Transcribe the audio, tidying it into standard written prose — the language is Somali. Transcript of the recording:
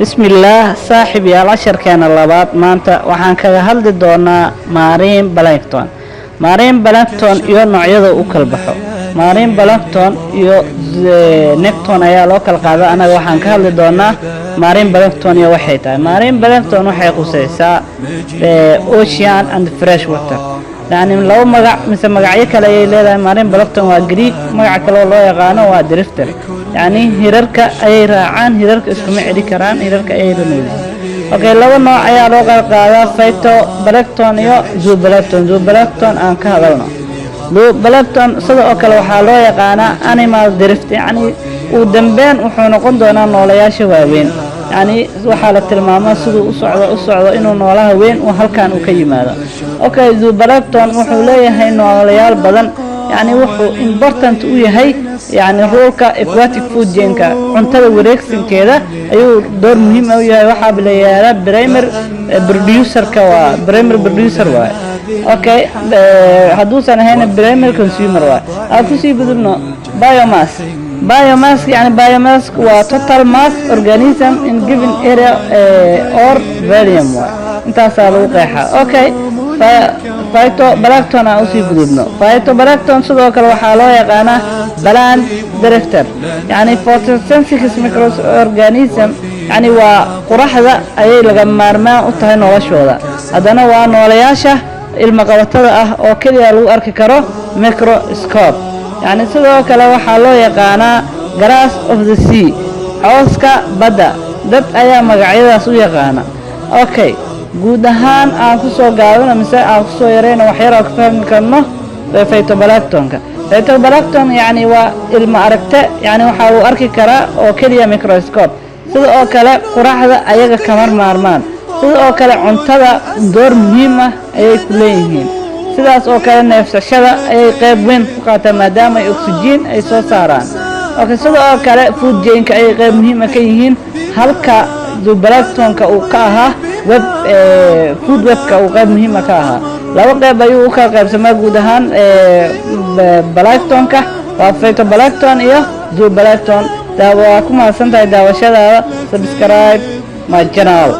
بسم الله صاحب يا العشر كان اللبات مانتا وحان كذا هل دونا مارين بلانكتون يو نوعيده وكل بحو مارين بلانكتون يو نكتون ايا لوكال قادا انا وحان كهل دونا مارين بلانكتون يو وحيتا مارين بلانكتون وحي قوسيسا اوشيان اند فريش ووتر يعني لو مقع مثل مقعيه كلا يليدا مارين بلانكتون وجريك مقع كلا لو يقانو ودريفتر يعني هيراركا اي راعان هيراركا اسكو معدي كران هيراركا اي رنودي اوكي لو نوع ايا لو قادا فايتو بلانكتون يو زو بلانكتون aan ka hadalno بلانكتون sidoo kale waxa loo yaqaana animal drift yani uu dambeyn wuxuu noqon doonaa noolayaasha waaweyn yani waxa la tilmaamaa sidoo u socdo inuu noolaha weyn uu halkaan u ka yimaado okay bلانكتون wuxuu leeyahay noolayaal badan yani wuxuu important u yahay yani roolka aquatic food chain-ka cuntada wareegsankeeda ayuu door muhiim u yahay waxa la yiraahdaa primary producer waa okay haduusan ahayn primary consumer waa aku sii badalno biomass yani biomass waa total mass organism in given area or volume waa intaas lagu qeexaa okay phytoblankton aan usii gudubno phytoblankton sidoo kale waxaa loo yaqaanaa plant drifter yani photosynthesis microorganism yani waa quraxda ayay laga maarmaan u tahay noloshooda haddana waa noolayaasha ilma qabatada ah oo kaliya lagu arki karo microscope yani sidoo kale waxaa loo yaqaanaa grass of the sea cawska badda dad ayaa magacyadaas u yaqaana okay guud ahaan aan ku soo gaabino mise aan ku soo yareyno wax yar oo ka fahmi karno phytoblankton yani waa ilma aragte yani waxa uu arki karaa oo kaliya microscope sidoo kale quraxda ayaga kamar maarmaan sidoo kale cuntada door muhiim ah ayay ku leeyihiin sidaas oo kale neefsashada ayay qayb weyn ku qaataan maadaama ay oxygen ay soo saaraan okay sidoo kale food chain-ka ayay qayb muhiim ah ka yihiin halka balanktonka uu ka ahaa food webka uu qayb muhiim ah ka ahaa laba qayb ayuu u kala qaybsamaa guud ahaan balanktonka waa phytoblankton iyo zooplankton waa ku mahadsantahay daawashadaada subscribe my channel